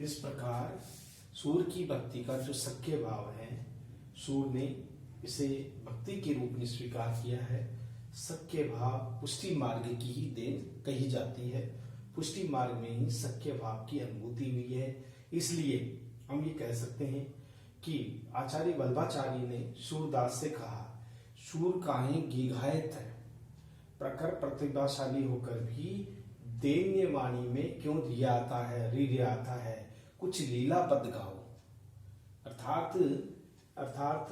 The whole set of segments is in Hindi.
इस प्रकार सूर की भक्ति का जो सख्य भाव है, सूर ने इसे भक्ति के रूप में स्वीकार किया है। सख्य भाव पुष्टि मार्ग की ही देन कही जाती है। पुष्टि मार्ग में ही सख्य भाव की अनुभूति हुई है। इसलिए हम ये कह सकते हैं कि आचार्य वल्लभाचार्य ने सूरदास से कहा, सूर काहे गीघायत है, प्रखर प्रतिभाशाली होकर भी दैन्य वाणी में क्यों रियाता है, कुछ लीला पद गाओ। अर्थात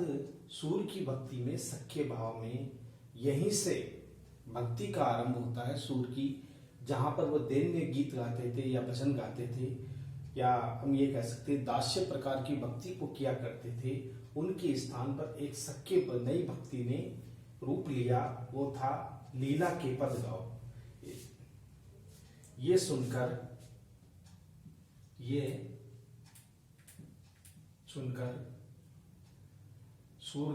सूर की भक्ति में सख्य भाव में यहीं से भक्ति का आरंभ होता है। सूर की जहां पर वो दैन्य गीत गाते थे या भजन गाते थे, या हम ये कह सकते दास्य प्रकार की भक्ति को किया करते थे, उनके स्थान पर एक सख्य नई भक्ति ने रूप लिया, वो था लीला के पद गाओ। ये सुनकर सूर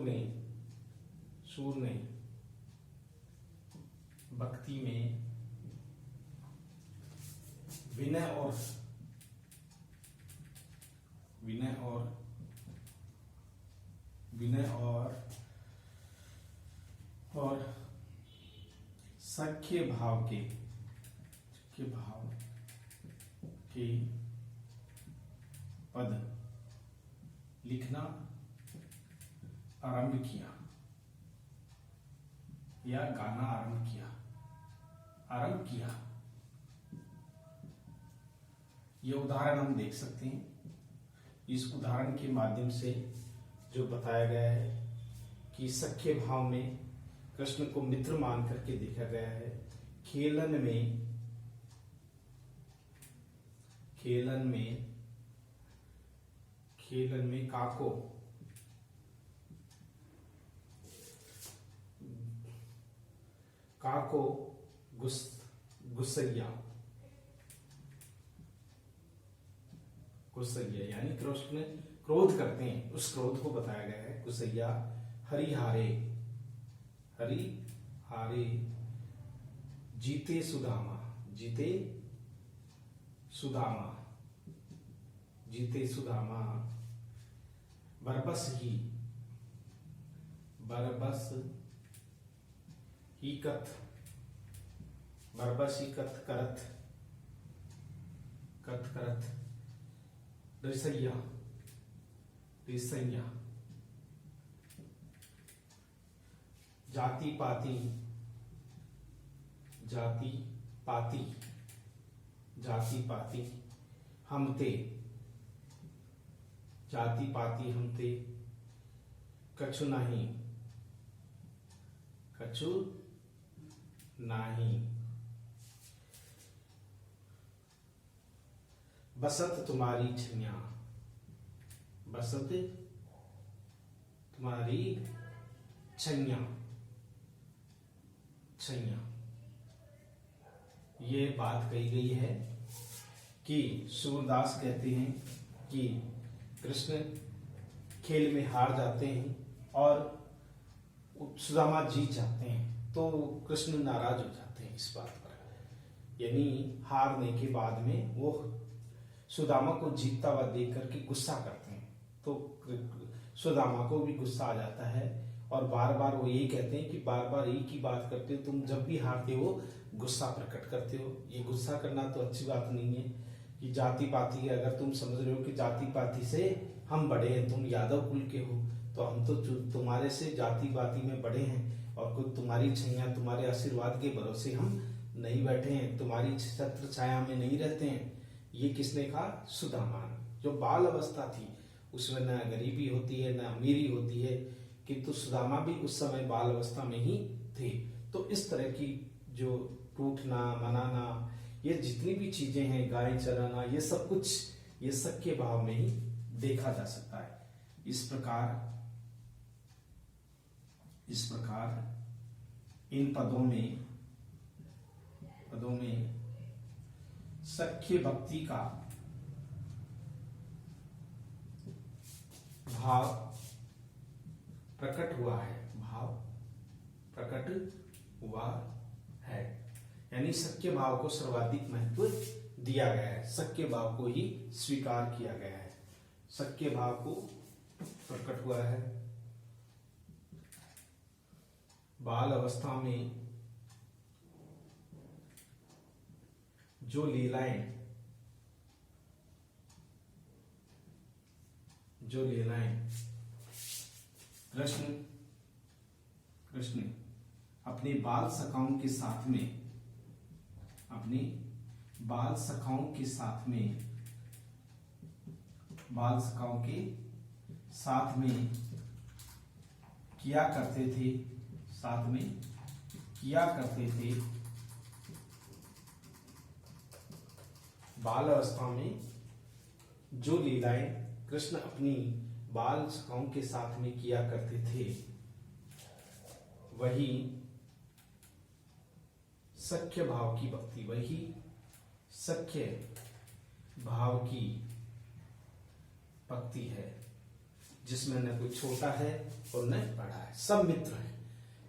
ने भक्ति में विनय और सख्य भाव के पद लिखना आरंभ किया या गाना आरंभ किया। यह उदाहरण हम देख सकते हैं। इस उदाहरण के माध्यम से जो बताया गया है कि सख्य भाव में कृष्ण को मित्र मान करके देखा गया है। खेलन में काको गुस्सैया यानी कृष्ण क्रोध करते हैं, उस क्रोध को बताया गया है। गुस्सैया हरिहारे जीते सुदामा बरबस ही कथ करत रिसैया जाति पाती हमते कछु नाही बसत तुम्हारी छैया। ये बात कही गई है कि सूरदास कहते हैं कि कृष्ण खेल में हार जाते हैं और सुदामा जीत जाते हैं, तो कृष्ण नाराज हो जाते हैं इस बात पर। यानी हारने के बाद में वो सुदामा को जीतता हुआ देख करके गुस्सा करते हैं, तो सुदामा को भी गुस्सा आ जाता है और बार बार वो यही कहते हैं कि बार बार एक ही बात करते हो, तुम जब भी हारते हो गुस्सा प्रकट करते हो। ये गुस्सा करना तो अच्छी बात नहीं है कि जाति पाति, अगर तुम समझ रहे हो कि जाति पाति से हम बड़े हैं, तुम यादव कुल के हो, तो हम तो तुम्हारे से जाति पाति में बड़े हैं और कुछ तुम्हारी छैया, तुम्हारे आशीर्वाद के भरोसे हम नहीं बैठे हैं, तुम्हारी छत्र छाया में नहीं रहते हैं। ये किसने कहा? सुदामा। जो बाल अवस्था थी उसमें न गरीबी होती है न अमीरी होती है, किंतु सुदामा भी उस समय बाल अवस्था में ही थे। तो इस तरह की जो टूटना मनाना, ये जितनी भी चीजें हैं, गाय चराना, ये सब कुछ ये सख्य भाव में ही देखा जा सकता है। इस प्रकार इन पदों में सख्य भक्ति का भाव प्रकट हुआ है, यानी सख्य भाव को सर्वाधिक महत्व दिया गया है, सख्य भाव को ही स्वीकार किया गया है, सख्य भाव को प्रकट हुआ है। बाल अवस्था में जो लीलाएं कृष्ण अपने बाल सखाओं के साथ में किया करते थे। बाल अवस्था में जो लीलाएं कृष्ण अपनी बाल सखाओं के साथ में किया करते थे, वही सख्य भाव की भक्ति है, जिसमें न कोई छोटा है और न बड़ा है, सब मित्र है,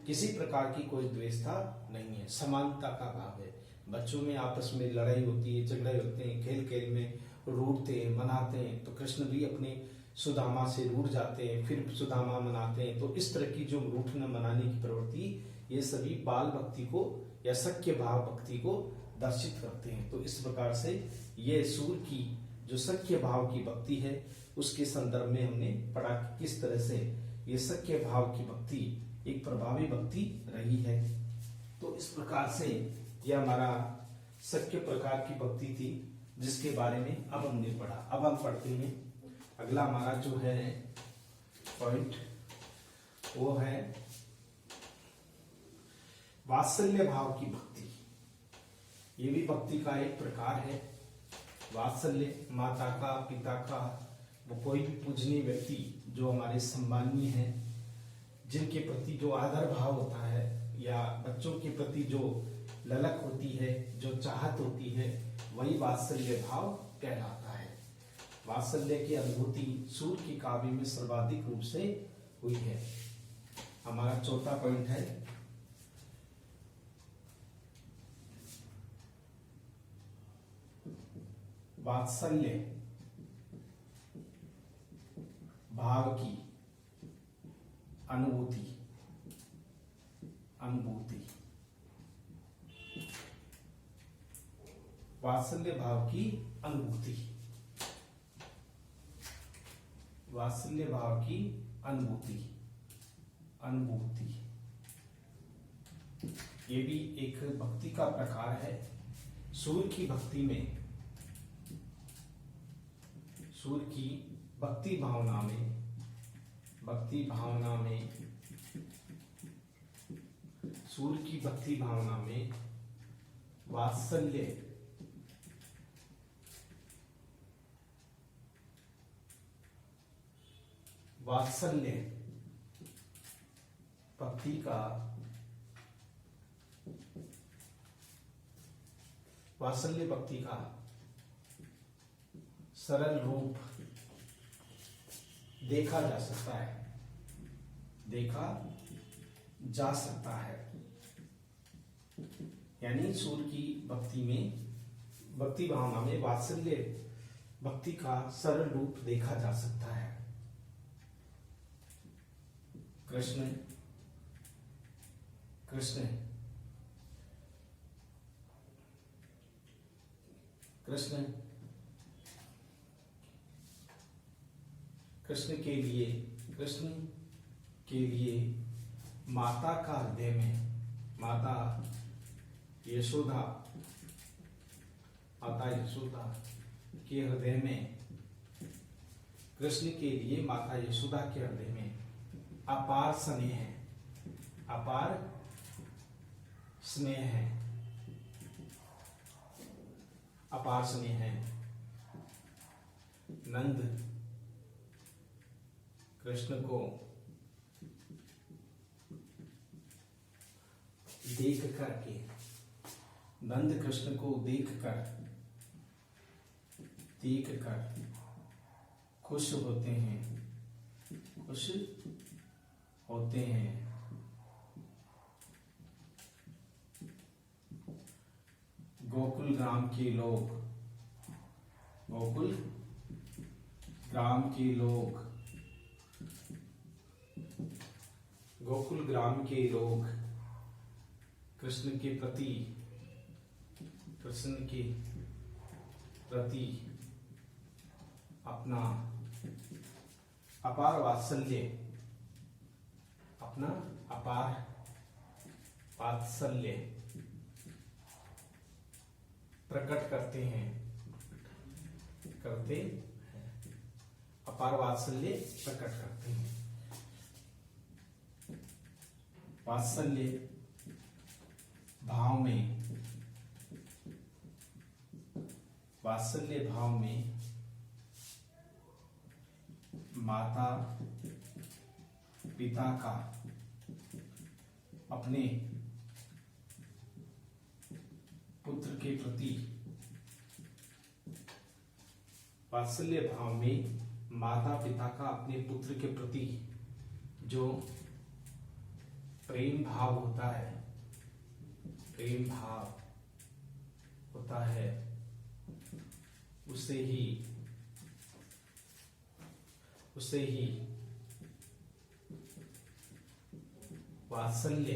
किसी प्रकार की कोई द्वेषता नहीं है, समानता का भाव है। बच्चों में आपस में लड़ाई होती है, झगड़े होते हैं, खेल खेल में रूठते हैं, मनाते हैं, तो कृष्ण भी अपने सुदामा से रूठ जाते हैं, फिर सुदामा मनाते हैं। तो इस तरह की जो रूठना मनाने की प्रवृत्ति, ये सभी बाल भक्ति को या सख्य भाव भक्ति को दर्शित करते हैं। तो इस प्रकार से ये सूर की जो सख्य भाव की भक्ति है, उसके संदर्भ में हमने पढ़ा कि किस तरह से ये सख्य भाव की भक्ति एक प्रभावी भक्ति रही है। तो इस प्रकार से यह हमारा सख्य प्रकार की भक्ति थी, जिसके बारे में अब हमने पढ़ा। अब हम पढ़ते हैं अगला हमारा जो है पॉइंट, वो है वात्सल्य भाव की भक्ति। ये भी भक्ति का एक प्रकार है। वात्सल्य, माता का, पिता का, वो कोई भी पूजनीय व्यक्ति जो हमारे सम्माननीय है, जिनके प्रति जो आदर भाव होता है, या बच्चों के प्रति जो ललक होती है, जो चाहत होती है, वही वात्सल्य भाव कहलाता है। वात्सल्य की अनुभूति सूर की काव्य में सर्वाधिक रूप से हुई है। हमारा चौथा पॉइंट है वात्सल्य भाव की अनुभूति। वात्सल्य भाव की अनुभूति। वात्सल्य भाव की अनुभूति। ये भी एक भक्ति का प्रकार है। सूर की भक्ति में, सूर की भक्ति भावना में वात्सल्य भक्ति का सरल रूप देखा जा सकता है। यानी सूर की भक्ति भावना में वात्सल्य भक्ति का सरल रूप देखा जा सकता है। कृष्ण के लिए माता का हृदय में, माता यशोदा के हृदय में, कृष्ण के लिए माता यशोदा के हृदय में अपार स्नेह है। नंद कृष्ण को देख कर खुश होते हैं। गोकुल ग्राम के लोग गोकुल ग्राम के लोग, गोकुल ग्राम के लोग कृष्ण के प्रति अपना अपार वात्सल्य प्रकट करते हैं, अपार वात्सल्य प्रकट करते हैं। वात्सल्य भाव में माता पिता का अपने पुत्र के प्रति, वात्सल्य भाव में माता पिता का अपने पुत्र के प्रति जो प्रेम भाव होता है, उसे ही वात्सल्य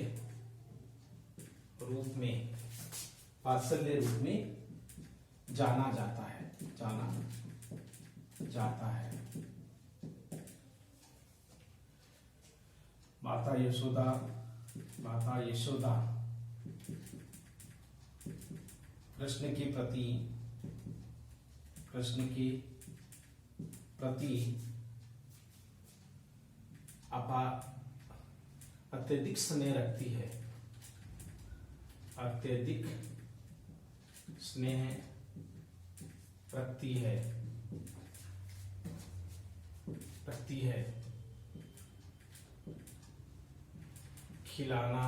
रूप में जाना जाता है। माता यशोदा कृष्ण के प्रति अत्यधिक स्नेह रखती है, रखती है। खिलाना,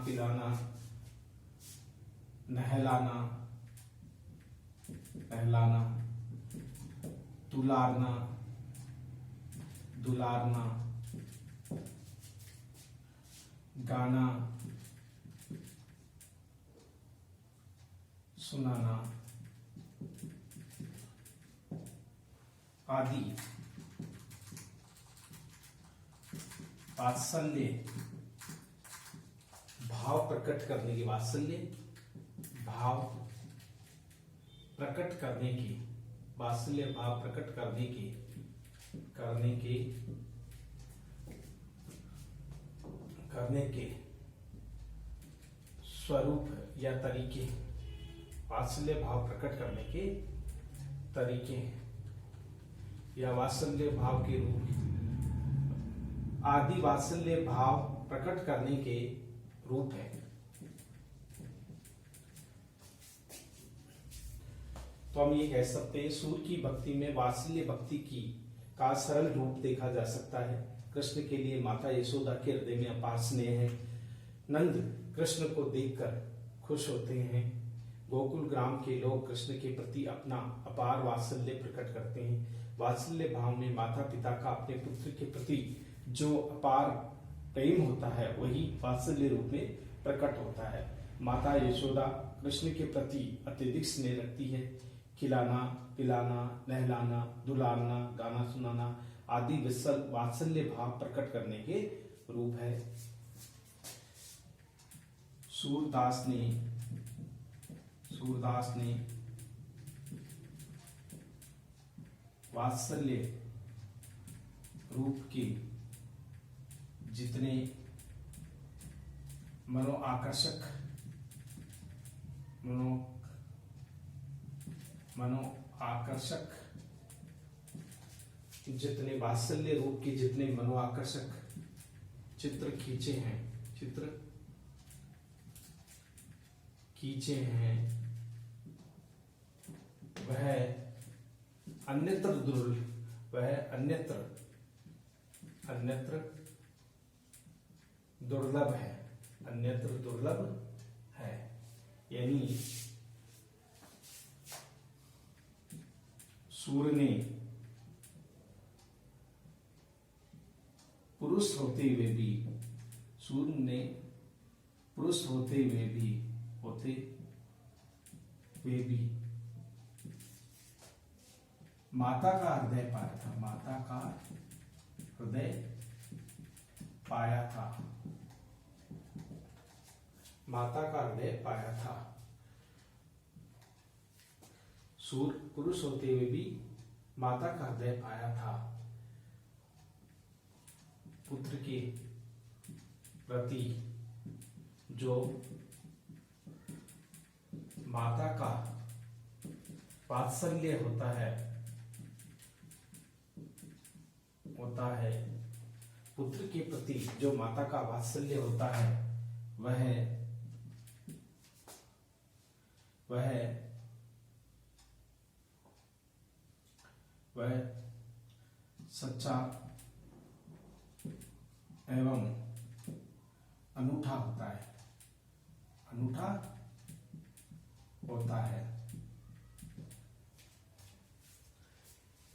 पिलाना, नहलाना, दुलारना, गाना, सुनाना आदि वात्सल्य भाव प्रकट करने की, वात्सल्य भाव प्रकट करने के स्वरूप या तरीके, वात्सल्य भाव प्रकट करने के तरीके या वात्सल्य भाव के रूप आदि वात्सल्य भाव प्रकट करने के रूप है। तो हम ये कह सकते हैं सूर्य की भक्ति में वात्सल्य भक्ति का सरल रूप देखा जा सकता है। कृष्ण के लिए माता यशोदा के हृदय में अपार स्नेह है। नंद कृष्ण को देखकर खुश होते हैं। गोकुल ग्राम के लोग कृष्ण के प्रति अपना अपार वात्सल्य प्रकट करते हैं। वात्सल्य भाव में माता पिता का अपने पुत्र के प्रति जो अपार प्रेम होता है वही वात्सल्य रूप में प्रकट होता है। माता यशोदा कृष्ण के प्रति अत्यधिक स्नेह रखती है। खिलाना, पिलाना, नहलाना, दुलारना, गाना सुनाना आदि वात्सल्य भाव प्रकट करने के रूप है। सूरदास ने वात्सल्य रूप के जितने मनोआकर्षक जितने वात्सल्य रूप के जितने मनोआकर्षक चित्र खींचे हैं वह अन्यत्र दुर्लभ है। यानी सूर्य ने पुरुष होते हुए भी, सूर्य ने पुरुष होते हुए भी माता का हृदय पाया था, माता का हृदय पाया था, माता का हृदय पाया था। सूर्य पुरुष होते हुए भी माता का हृदय पाया था। पुत्र के प्रति जो माता का वात्सल्य होता है, पुत्र के प्रति जो माता का वात्सल्य होता है, वह सच्चा एवं अनूठा होता है,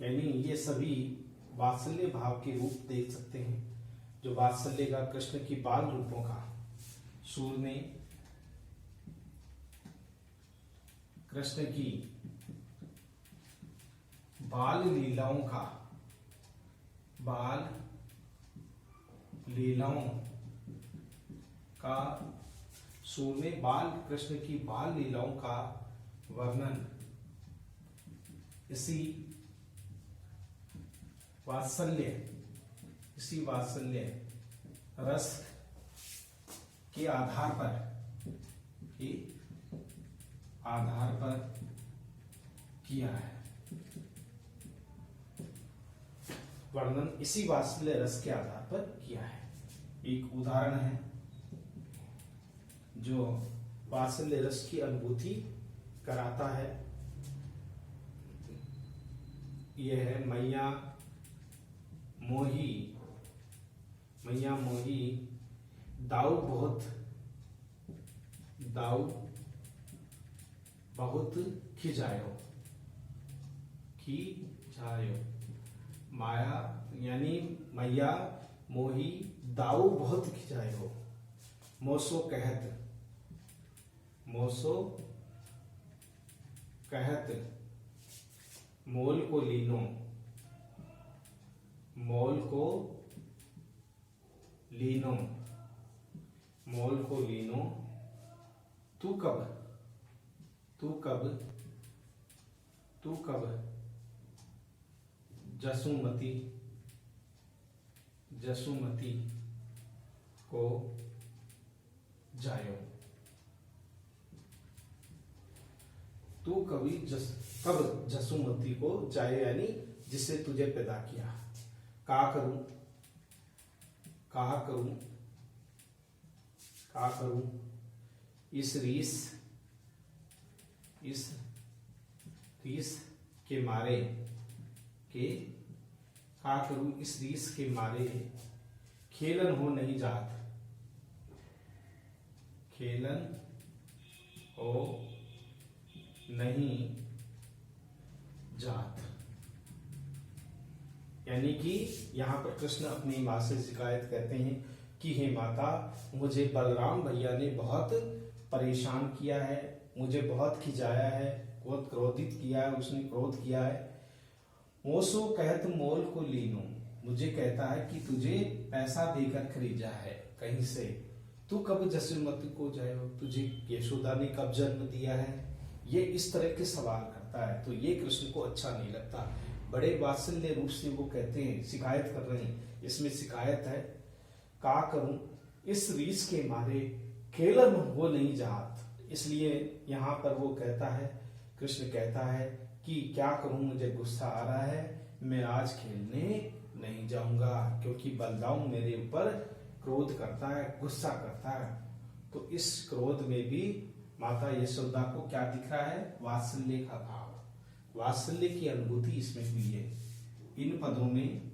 यानी ये सभी वात्सल्य भाव के रूप देख सकते हैं, जो वात्सल्य का कृष्ण की बाल रूपों का सूर्य ने कृष्ण की बाल लीलाओं का सूर्य ने कृष्ण की बाल लीलाओं का वर्णन इसी वात्सल्य रस के आधार पर किया है। वर्णन इसी वात्सल्य रस के आधार पर किया है। एक उदाहरण है जो वात्सल्य रस की अनुभूति कराता है, यह है मैया मोही दाऊ बहुत खिजायो। माया यानी मैया मोही दाऊ बहुत खिजायो। मोसो कहत मोल को लीनो तू कब जसुमती को जायो। तू कब जसुमती को जाए, यानी जिससे तुझे पैदा किया। कहा करूं इस रीस के मारे खेलन हो नहीं जात। यानी कि यहाँ पर कृष्ण अपनी माँ से शिकायत करते हैं कि हे माता, मुझे बलराम भैया ने बहुत परेशान किया है, मुझे बहुत खिजाया है, बहुत क्रोधित किया है, उसने क्रोध किया है। मोसो कहत मोल को लीनो, मुझे कहता है कि तुझे पैसा देकर खरीदा है कहीं से। तू कब जसुमती को जाए, तुझे यशोदा ने कब जन्म दिया है। ये इस तरह के सवाल करता है, तो ये कृष्ण को अच्छा नहीं लगता। बड़े वात्सल्य रूप से वो कहते हैं, शिकायत कर रहे हैं। इसमें शिकायत है, का करूं इस रीस के मारे खेलन हो नहीं जात। इसलिए यहाँ पर वो कहता है, कृष्ण कहता है कि क्या करूं, मुझे गुस्सा आ रहा है, मैं आज खेलने नहीं जाऊंगा, क्योंकि बलराम मेरे ऊपर क्रोध करता है, गुस्सा करता है। तो इस क्रोध में भी माता यशोदा को क्या दिख रहा है, वात्सल्य का भाव, वात्सल्य की अनुभूति इसमें हुई है। इन पदों में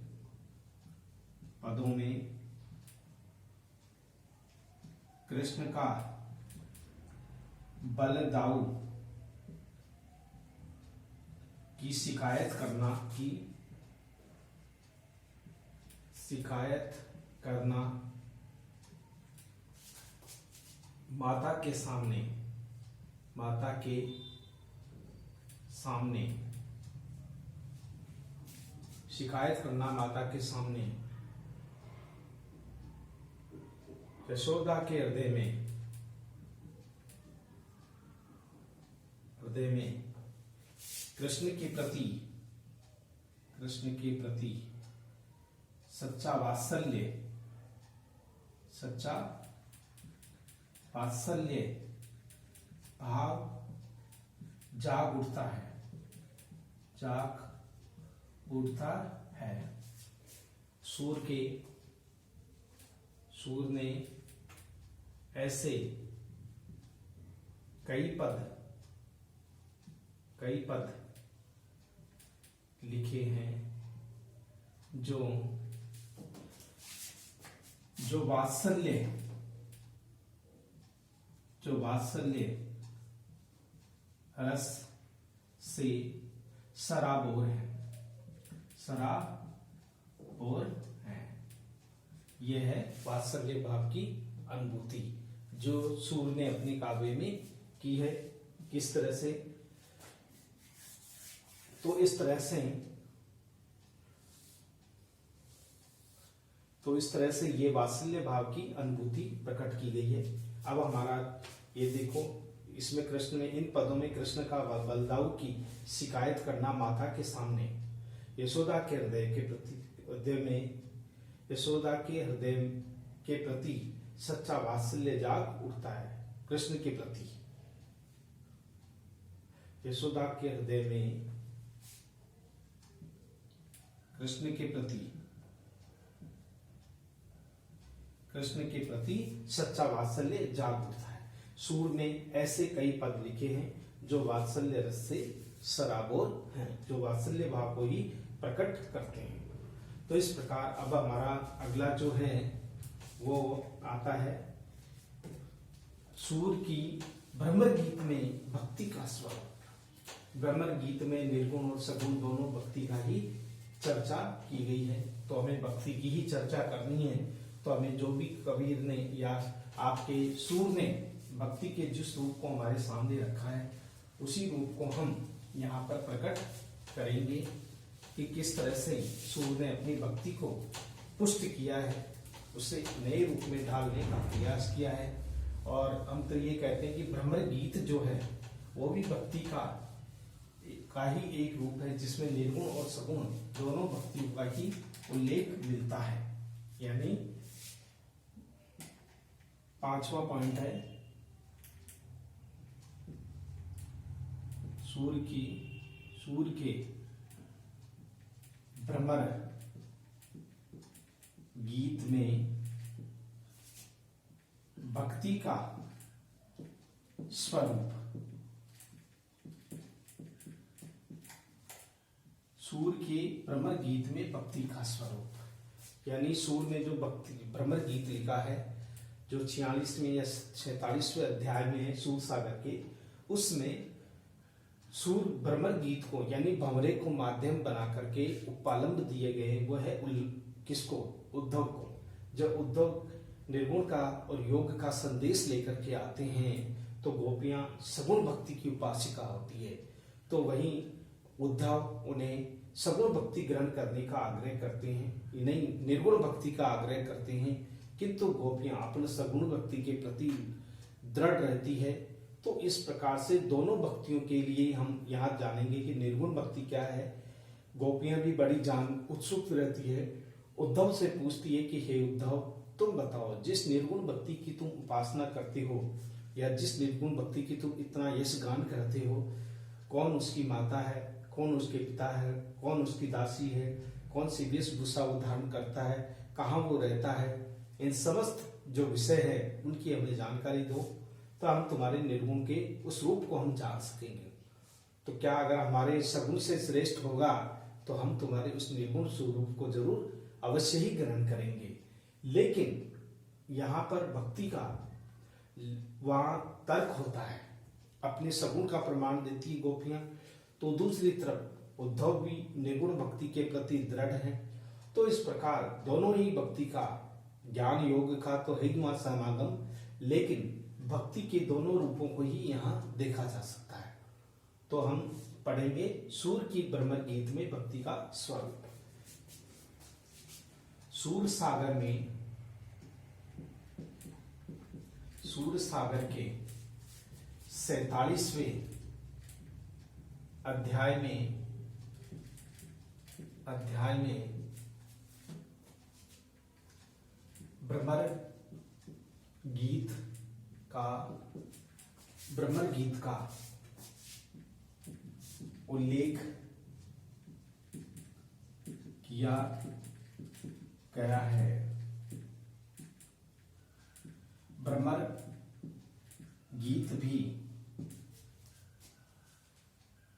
कृष्ण का बलदाऊ की शिकायत करना माता के सामने, माता के सामने शिकायत करना माता के सामने यशोदा के हृदय में कृष्ण के प्रति सच्चा वात्सल्य भाव जाग उठता है। सूर ने ऐसे कई पद लिखे हैं जो वात्सल्य रस से सराबोर है। यह है वात्सल्य भाव की अनुभूति जो सूर ने अपने काव्य में की है। किस तरह से? तो इस तरह से ये वात्सल्य भाव की अनुभूति प्रकट की गई है। अब हमारा ये देखो, इसमें कृष्ण में, इन पदों में कृष्ण का बलदाऊ की शिकायत करना माता के सामने यशोदा के हृदय के प्रति सच्चा वात्सल्य जाग उठता है। कृष्ण के प्रति यशोदा के हृदय में कृष्ण के प्रति सच्चा वात्सल्य जाग उठता है। सूर ने ऐसे कई पद लिखे हैं जो वात्सल्य रस से सराबोर हैं, जो वात्सल्य भाव को ही प्रकट करते हैं। तो इस प्रकार अब हमारा अगला जो है वो आता है सूर की भ्रमर गीत में भक्ति का स्वरूप। भ्रमर गीत में निर्गुण और सगुण दोनों भक्ति का ही चर्चा की गई है। तो हमें भक्ति की ही चर्चा करनी है। तो हमें जो भी कबीर ने या आपके सूर ने भक्ति के जिस रूप को हमारे सामने रखा है उसी रूप को हम यहाँ पर प्रकट करेंगे कि किस तरह से सूर ने अपनी भक्ति को पुष्ट किया है, उसे नए रूप में ढालने का प्रयास किया है। और हम तो ये कहते हैं कि भ्रमर गीत जो है वो भी भक्ति का ही एक रूप है जिसमें निर्गुण और सगुण दोनों भक्तियों का ही उल्लेख मिलता है। यानी पांचवा पॉइंट है सूर के भ्रमर गीत में भक्ति का स्वरूप। सूर के भ्रमर गीत में भक्ति का स्वरूप, यानी सूर ने जो भ्रमर गीत लिखा है जो 46वें या 46वें अध्याय में है सूर सागर के, उसमें सूर भ्रमर गीत को यानी भंवरे को माध्यम बना करके उपालंब दिए गए। वो है किसको? उद्धव को। जब उद्धव निर्गुण का और योग का संदेश लेकर के आते हैं तो गोपियां सगुण भक्ति की उपासिका होती है। तो वहीं उद्धव उन्हें सगुण भक्ति ग्रहण करने का आग्रह करते हैं, नहीं निर्गुण भक्ति का आग्रह करते हैं, किंतु गोपियां अपने सगुण भक्ति के प्रति दृढ़ रहती है। तो इस प्रकार से दोनों भक्तियों के लिए हम यहाँ जानेंगे कि निर्गुण भक्ति क्या है। गोपियां भी बड़ी उत्सुक रहती है, उद्धव से पूछती है कि हे उद्धव, तुम बताओ, जिस निर्गुण भक्ति की तुम उपासना करते हो या जिस निर्गुण भक्ति की तुम इतना यश गान करते हो, कौन उसकी माता है, कौन उसके पिता है, कौन उसकी दासी है, कौन सी वेशभूषा वो धारण करता है, कहाँ वो रहता है, इन समस्त जो विषय है उनकी हमें जानकारी दो, तो हम तुम्हारे निर्गुण के उस रूप को हम जान सकेंगे। तो क्या अगर हमारे सगुण से श्रेष्ठ होगा तो हम तुम्हारे उस निर्गुण स्वरूप को जरूर अवश्य ही ग्रहण करेंगे। लेकिन यहाँ पर भक्ति का वहाँ तर्क होता है, अपने सगुण का प्रमाण देती है गोपियां, तो दूसरी तरफ उद्धव भी निर्गुण भक्ति के प्रति दृढ़ है। तो इस प्रकार दोनों ही भक्ति का ज्ञान योग का तो है ही वहां समागम, लेकिन भक्ति के दोनों रूपों को ही यहाँ देखा जा सकता है। तो हम पढ़ेंगे सूर की ब्रह्म गीत में भक्ति का स्वरूप। सूर सागर के 47वें अध्याय में ब्रह्म गीत का उल्लेख किया गया है। ब्रह्म गीत भी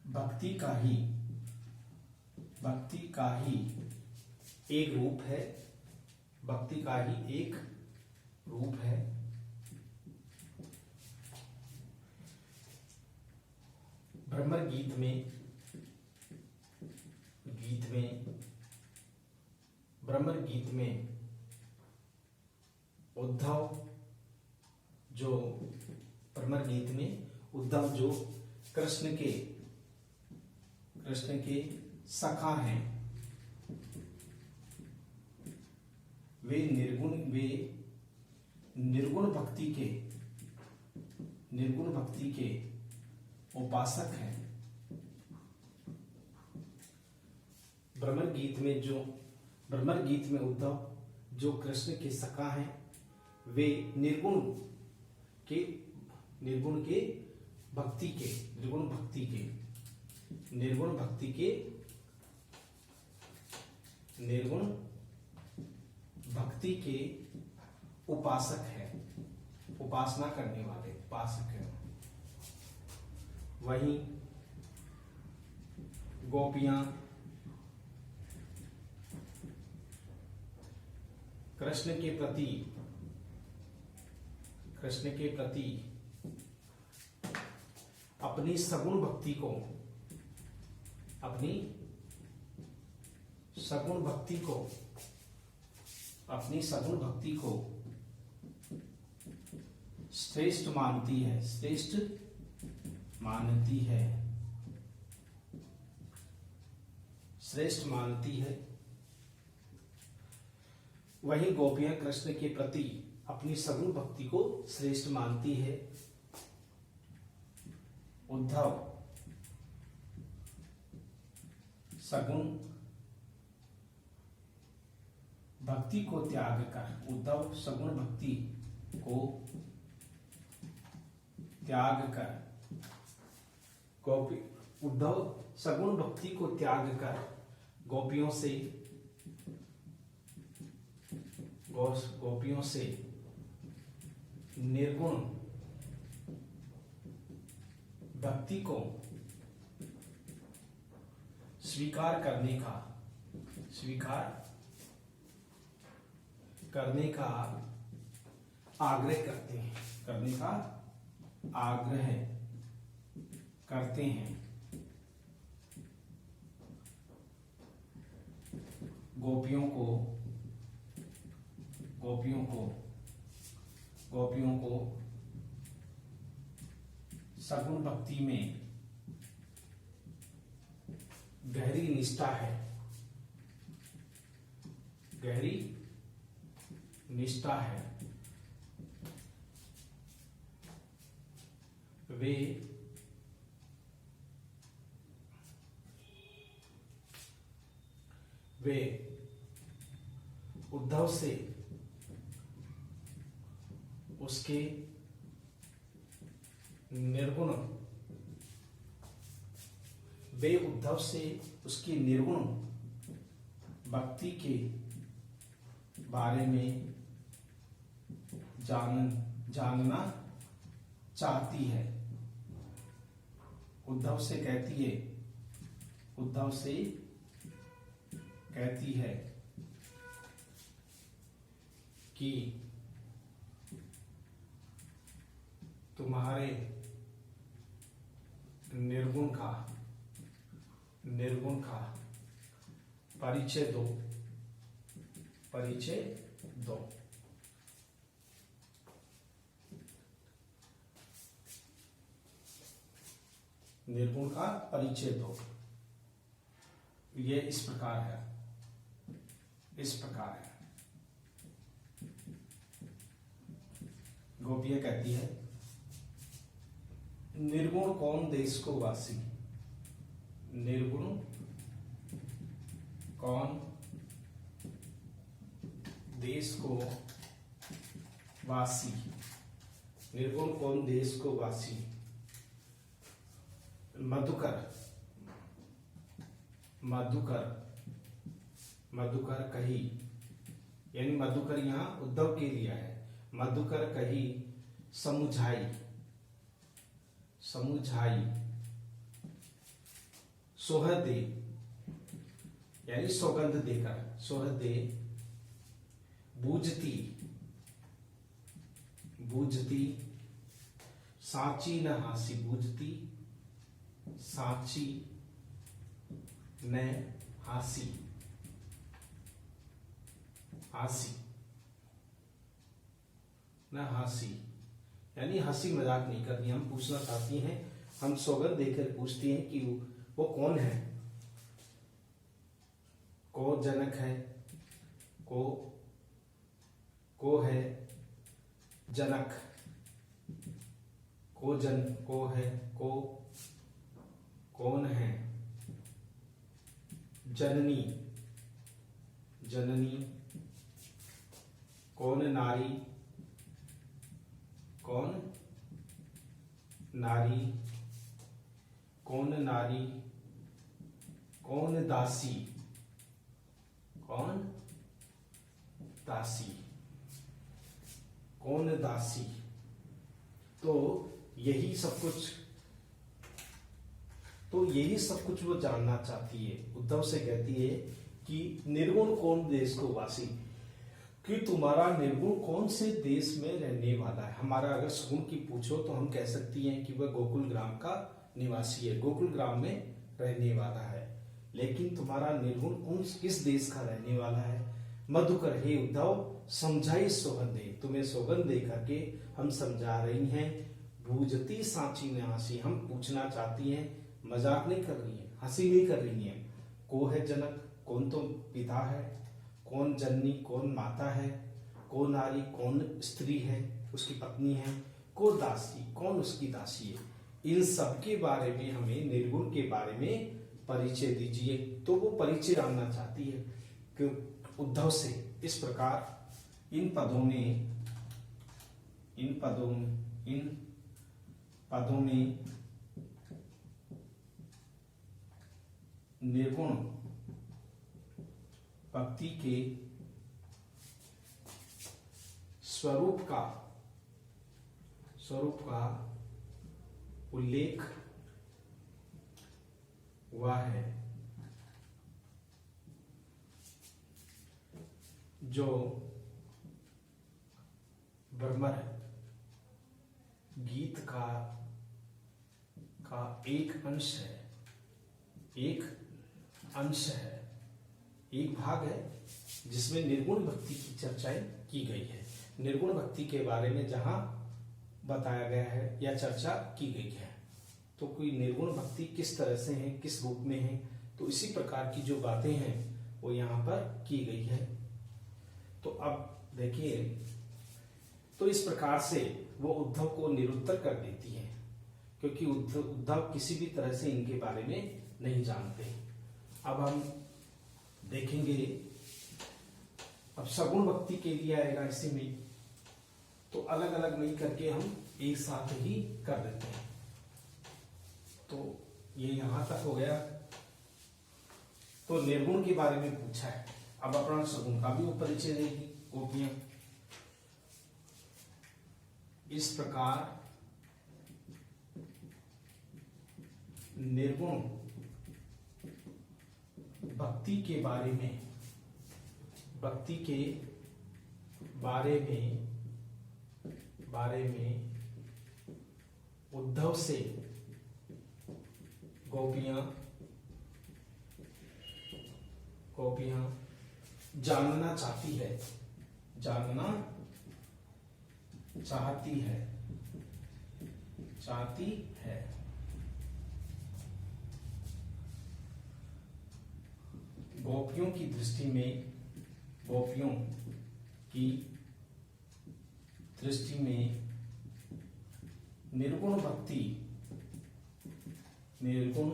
भक्ति का ही एक रूप है, भक्ति का ही एक रूप है। ब्रह्म गीत में उद्धव जो कृष्ण के सखा हैं, वे निर्गुण भक्ति के उपासक हैं। ब्रह्म गीत में उद्धव जो कृष्ण के सखा हैं, वे निर्गुण भक्ति के उपासक है, उपासना करने वाले उपासक है। वहीं गोपियां कृष्ण के प्रति अपनी सगुण भक्ति को श्रेष्ठ मानती है। वही गोपियां कृष्ण के प्रति अपनी सगुण भक्ति को श्रेष्ठ मानती है। उद्धव सगुण भक्ति को त्याग कर गोपियों से निर्गुण भक्ति को स्वीकार करने का आग्रह करते हैं। गोपियों को सगुण भक्ति में गहरी निष्ठा है। वे उद्धव से उसके निर्गुण भक्ति के बारे में जानना चाहती है। उद्धव से कहती है कि तुम्हारे निर्गुण का परिचय दो। निर्गुण का परिचय दो। ये इस प्रकार है, इस प्रकार है। गोपियां कहती है, निर्गुण कौन देश को वासी, निर्गुण कौन देश को वासी, निर्गुण कौन देश को वासी। मधुकर, मधुकर, मधुकर कही, यानी मधुकर यहां उद्धव के लिए है। मधुकर कही समुझाई, समुझाई सोह दे, यानी सौगंध देकर, सोह दे बूझती, बूझती साची न हासी, बूझती साची न हासी, हासी न हासी, यानी हंसी मजाक नहीं करनी। हम पूछना चाहती हैं, हम सौगंध देकर पूछती हैं कि वो कौन है। को जनक है, को है जनक, को जन, को है, को कौन है जननी, जननी कौन नारी, कौन नारी, कौन नारी, कौन दासी, कौन दासी, कौन दासी। तो यही सब कुछ, तो यही सब कुछ वो जानना चाहती है। उद्धव से कहती है कि निर्गुण कौन देश को वासी, कि तुम्हारा निर्गुण कौन से देश में रहने वाला है। हमारा अगर सगुण की पूछो तो हम कह सकती हैं कि वह गोकुल ग्राम का निवासी है, गोकुल ग्राम में रहने वाला है। लेकिन तुम्हारा निर्गुण कौन किस देश का रहने वाला है। मधुकर, हे उद्धव समझाई सौगंधे, तुम्हें सौगंध दे करके हम समझा रही हैं। बूझती सांची ने हंसी, हम पूछना चाहती हैं, मजाक नहीं कर रही है, हंसी नहीं कर रही है। को है जनक, कौन तो पिता है, कौन जननी, कौन माता है, को नारी, कौन स्त्री है, उसकी पत्नी है, को दासी, कौन उसकी दासी है। इन सब के बारे में हमें निर्गुण के बारे में परिचय दीजिए। तो वो परिचय जानना चाहती है कि उद्धव से इस प्रकार इन पदों में, इन पदों में निर्गुण भक्ति के स्वरूप का उल्लेख हुआ है, जो भ्रमर गीत का एक अंश है, एक अंश है, एक भाग है, जिसमें निर्गुण भक्ति की चर्चाएं की गई है। निर्गुण भक्ति के बारे में जहां बताया गया है या चर्चा की गई है, तो कोई निर्गुण भक्ति किस तरह से है, किस रूप में है, तो इसी प्रकार की जो बातें हैं वो यहाँ पर की गई है। तो अब देखिए, तो इस प्रकार से वो उद्धव को निरुत्तर कर देती है, क्योंकि उद्धव किसी भी तरह से इनके बारे में नहीं जानते। अब हम देखेंगे, अब सगुण भक्ति के लिए आएगा इसी में, तो अलग अलग नहीं करके हम एक साथ ही कर देते हैं। तो ये यहां तक हो गया। तो निर्गुण के बारे में पूछा है, अब अपना सगुण का भी वो परिचय देगी गोपियां। इस प्रकार निर्गुण भक्ति के बारे में, भक्ति के बारे में उद्धव से गोपियां जानना चाहती है, जानना चाहती है। गोपियों की दृष्टि में, गोपियों की दृष्टि में निर्गुण भक्ति, निर्गुण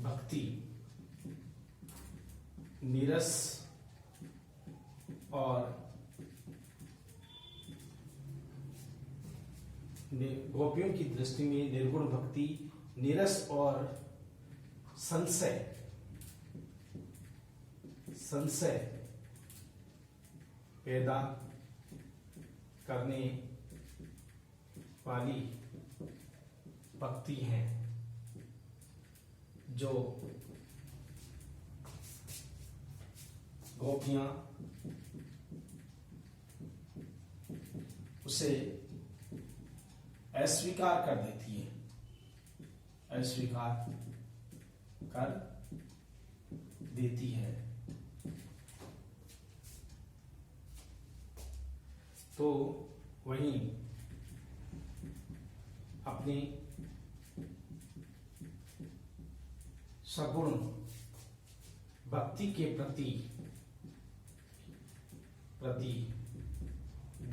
भक्ति नीरस और गोपियों की दृष्टि में निर्गुण भक्ति नीरस और संशय पैदा करने वाली भक्ति है, जो गोपियां उसे अस्वीकार कर देती है, अस्वीकार कर देती है। तो वहीं अपनी सगुण भक्ति के प्रति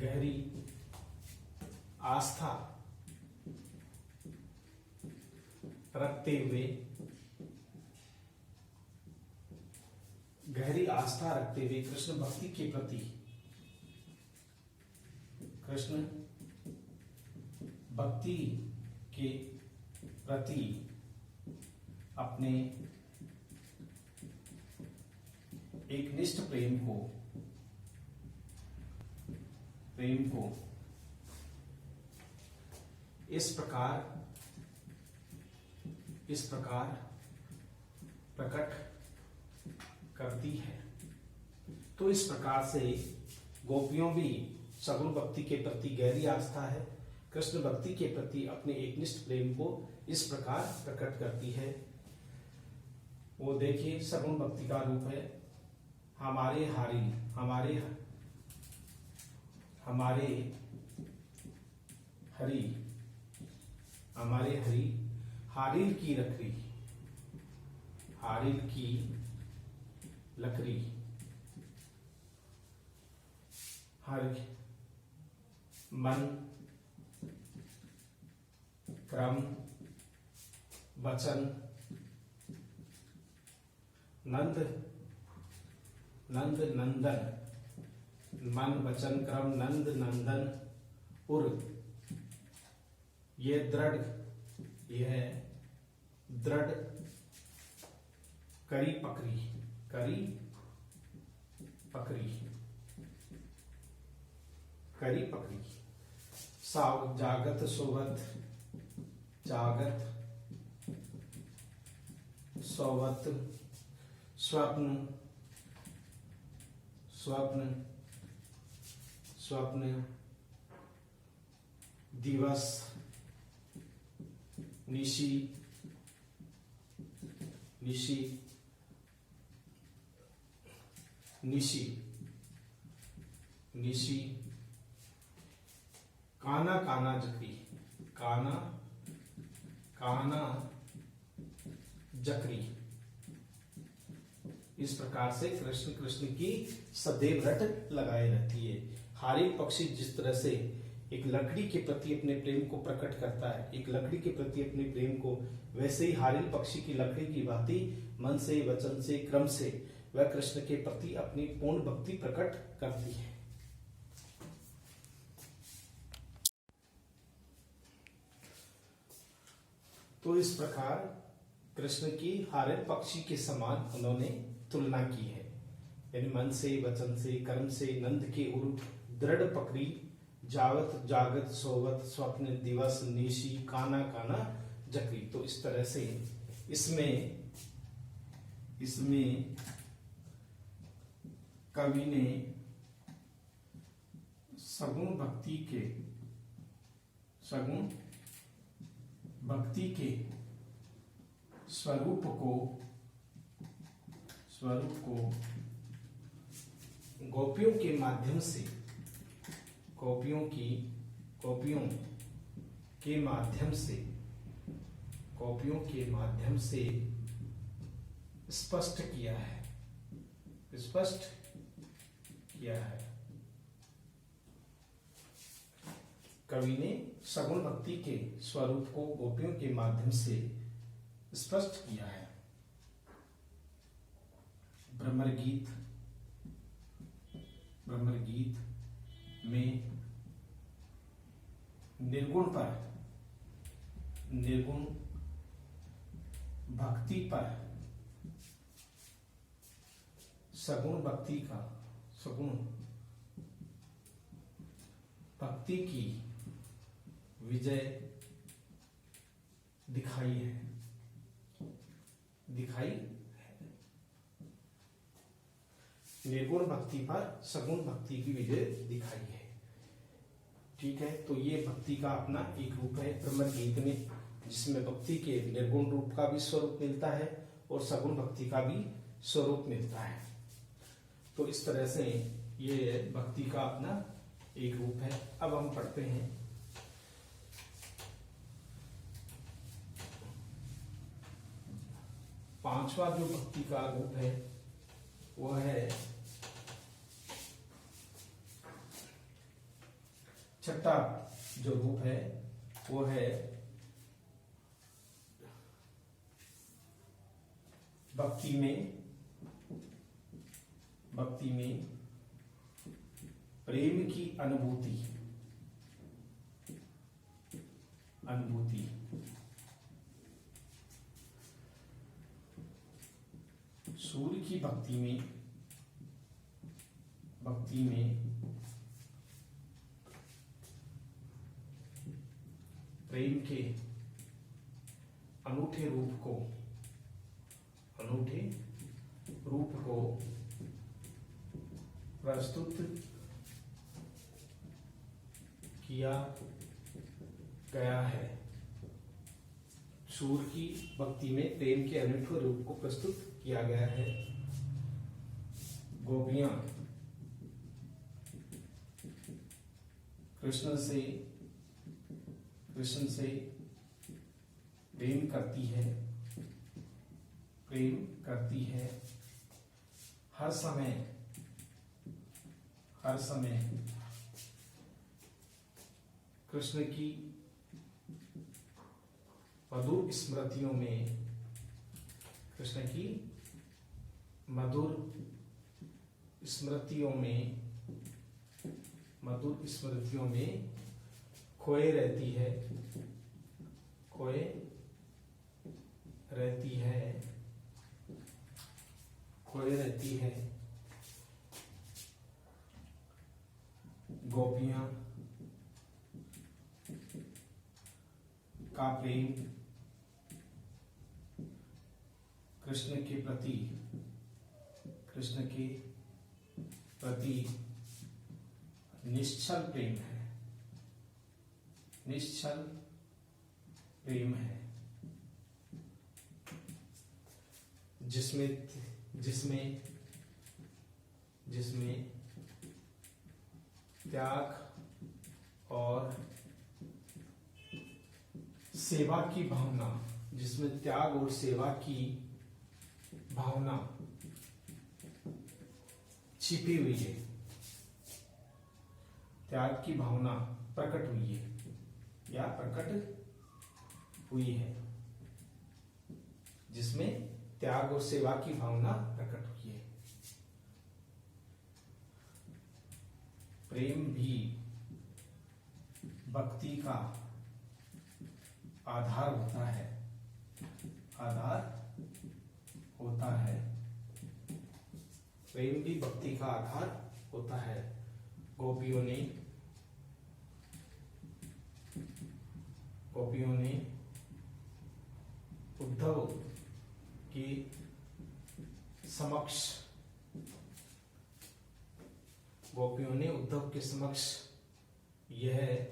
गहरी आस्था रखते हुए, गहरी आस्था रखते हुए कृष्ण भक्ति के प्रति, कृष्ण भक्ति के प्रति अपने एक निष्ठ प्रेम को इस प्रकार प्रकट करती है। तो इस प्रकार से गोपियों भी सगुण भक्ति के प्रति गहरी आस्था है, कृष्ण भक्ति के प्रति अपने एकनिष्ठ प्रेम को इस प्रकार प्रकट करती है। वो देखिए, सगुण भक्ति का रूप है हमारे हरि, हमारे हरि हारिल की लकड़ी, हारिल की लकड़ी, हर मन क्रम वचन नंद नंदन, मन वचन क्रम नंद नंदन उर, ये दृढ़ करी पकड़ी साव जागत सोवत, जागत सोवत स्वप्न दिवस निशी काना जकरी। इस प्रकार से कृष्ण की सदैव रट लगाए रहती है। हारिल पक्षी जिस तरह से एक लकड़ी के प्रति अपने प्रेम को प्रकट करता है, एक लकड़ी के प्रति अपने प्रेम को, वैसे ही हारिल पक्षी की लकड़ी की भांति मन से वचन से क्रम से वह कृष्ण के प्रति अपनी पूर्ण भक्ति प्रकट करती है। तो इस प्रकार कृष्ण की हारिल पक्षी के समान उन्होंने तुलना की है, यानी मन से वचन से कर्म से नंद के उर दृढ़ पकड़ी, जावत जागत सोवत स्वप्न दिवस निशी काना जकरी। तो इस तरह से इसमें कवि ने सगुण भक्ति के स्वरूप को गोपियों के माध्यम से, गोपियों के माध्यम से स्पष्ट किया है। स्पष्ट किया है। कवि ने सगुण भक्ति के स्वरूप को गोपियों के माध्यम से स्पष्ट किया है। भ्रमर गीत में निर्गुण भक्ति पर सगुण भक्ति की विजय दिखाई है। निर्गुण भक्ति पर सगुण भक्ति की विजय दिखाई है। ठीक है, तो ये भक्ति का अपना एक रूप है भ्रमर गीत में, जिसमें भक्ति के निर्गुण रूप का भी स्वरूप मिलता है और सगुण भक्ति का भी स्वरूप मिलता है। तो इस तरह से ये भक्ति का अपना एक रूप है। अब हम पढ़ते हैं पांचवा जो भक्ति का रूप है वह है छठा जो रूप है वो है भक्ति में प्रेम की अनुभूति। सूर्य की भक्ति में प्रेम के अनूठे रूप को प्रस्तुत किया गया है। सूर्य की भक्ति में प्रेम के अनूठे रूप को प्रस्तुत किया गया है। गोपियां कृष्ण से प्रेम करती है। हर समय कृष्ण की मधुर स्मृतियों में खोए रहती है। गोपियां का प्रेम कृष्ण के प्रति निश्चल प्रेम है, जिसमें त्याग और सेवा की भावना छिपी हुई है। त्याग की भावना प्रकट हुई है, जिसमें त्याग और सेवा की भावना प्रकट हुई है। प्रेम भी भक्ति का आधार होता है। प्रेम भी भक्ति का आधार होता है। गोपियों ने उद्धव के समक्ष यह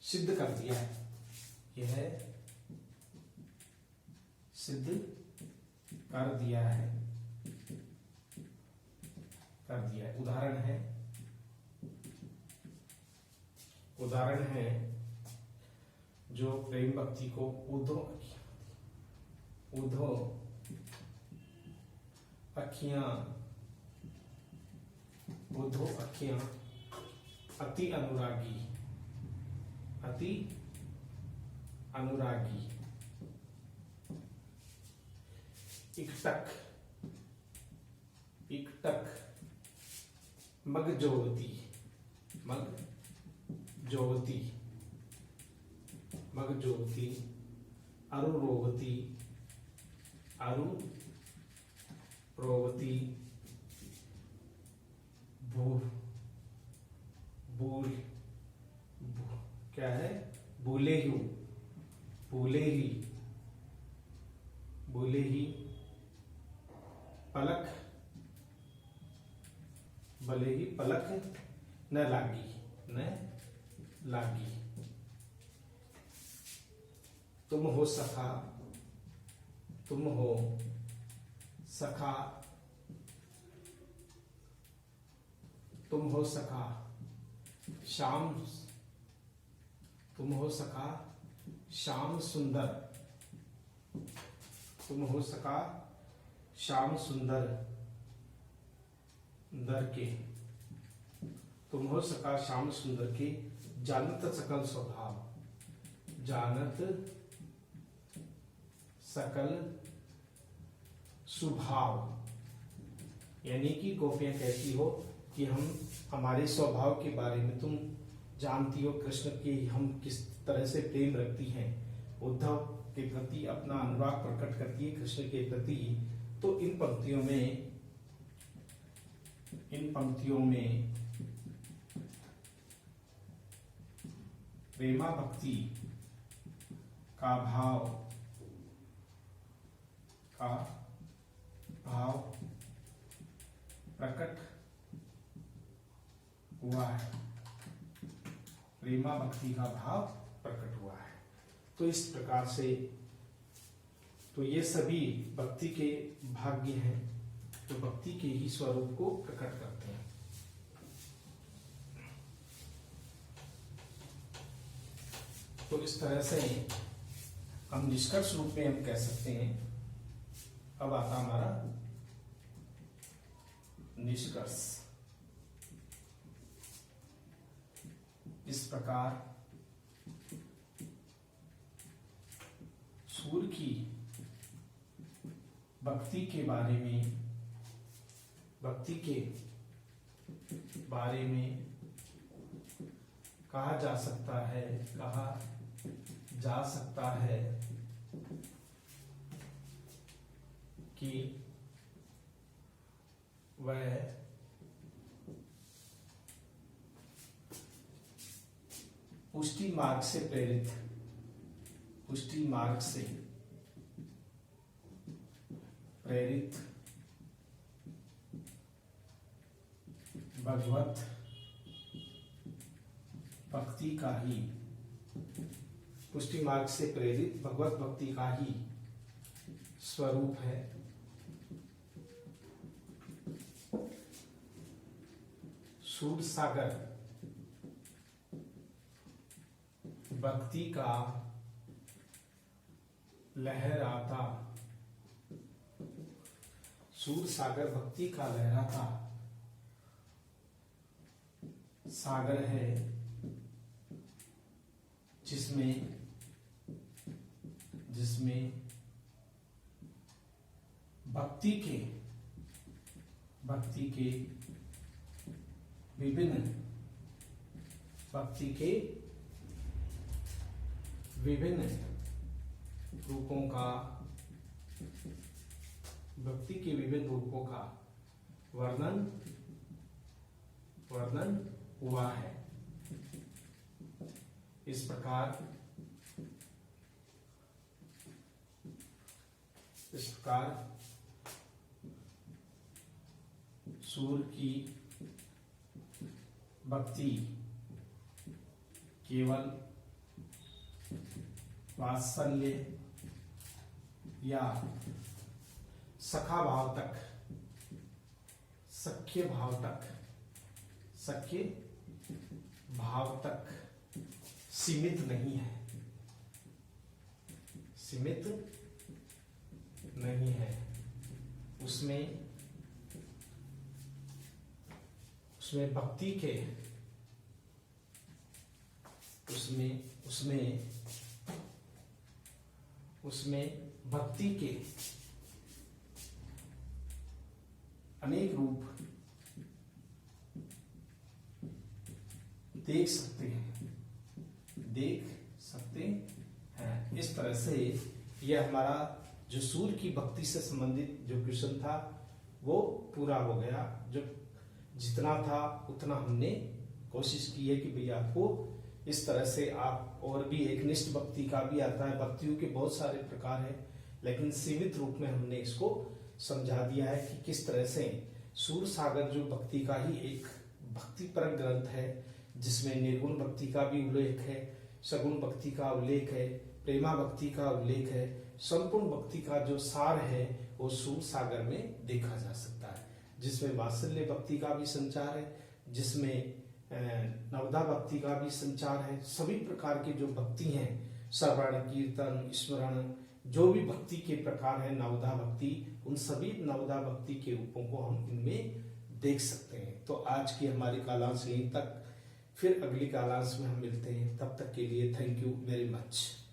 सिद्ध कर दिया है। उदाहरण है जो प्रेम भक्ति को उद्धव अखियां, बुद्धो अखियां, अति अनुरागी, अति अनुरागी, इकटक, इकटक, मगजोवती, मगजोवती, मगजोवती, अरुरोवती, अरुरोवती, भूर, भूर, क्या है, भूले ही, भूले ही, भूले ही, पलक, भले ही पलक न लागी, न लागी, तुम हो सखा, तुम हो सखा, तुम हो सखा, श्याम, तुम हो सखा, श्याम सुंदर, तुम हो सखा, श्याम सुंदर, दर के, तुम हो सका श्याम सुंदर के, जानत सकल स्वभाव, जानत सकल स्वभाव, यानी कि गोपियां कहती हो कि हम हमारे स्वभाव के बारे में तुम जानती हो, कृष्ण के हम किस तरह से प्रेम रखती हैं, उद्धव के प्रति अपना अनुराग प्रकट करती है कृष्ण के प्रति। तो इन पंक्तियों में प्रेमा भक्ति का भाव प्रकट हुआ है, प्रेमा भक्ति का भाव प्रकट हुआ है। तो इस प्रकार से तो ये सभी भक्ति के भाग्य हैं जो भक्ति के ही स्वरूप को प्रकट करते हैं। तो इस तरह से हम निष्कर्ष रूप में हम कह सकते हैं। अब आता हमारा निष्कर्ष। इस प्रकार सूर्य की भक्ति के बारे में कहा जा सकता है कि वह पुष्टि मार्ग से प्रेरित भगवत भक्ति का ही, पुष्टि मार्ग से प्रेरित भगवत भक्ति का ही स्वरूप है। सूर सागर भक्ति का लहराता, सूर सागर भक्ति का लहराता सागर है, जिसमें भक्ति के विभिन्न रूपों का, भक्ति के विभिन्न रूपों का वर्णन हुआ है। इस प्रकार सूर्य की भक्ति केवल वात्सल्य या सखा भाव तक, सख्य भाव तक सीमित नहीं है, उसमें उसमें भक्ति के उसमें भक्ति के अनेक रूप देख सकते हैं। इस तरह से यह हमारा जो सूर्य की भक्ति से संबंधित जो क्वेश्चन था वो पूरा हो गया। जो जितना था उतना हमने कोशिश की है कि भैया आपको इस तरह से आप, और भी एक निष्ठ भक्ति का भी आता है, भक्तियों के बहुत सारे प्रकार हैं, लेकिन सीमित रूप में हमने इसको समझा दिया है कि किस तरह से सूर सागर जो भक्ति का ही एक भक्तिपरक ग्रंथ है, जिसमें निर्गुण भक्ति का भी उल्लेख है, सगुण भक्ति का उल्लेख है, प्रेमा भक्ति का उल्लेख है, संपूर्ण भक्ति का जो सार है वो सूर सागर में देखा जा सकता है, जिसमें वात्सल्य भक्ति का भी संचार है, जिसमें नवदा भक्ति का भी संचार है। सभी प्रकार की जो भक्ति हैं, श्रवण कीर्तन स्मरण, जो भी भक्ति के प्रकार है नवदा भक्ति, उन सभी नवदा भक्ति के रूपों को हम इनमें देख सकते हैं। तो आज की हमारी कालांश यहीं तक, फिर अगली कालांश में हम मिलते हैं। तब तक के लिए थैंक यू वेरी मच।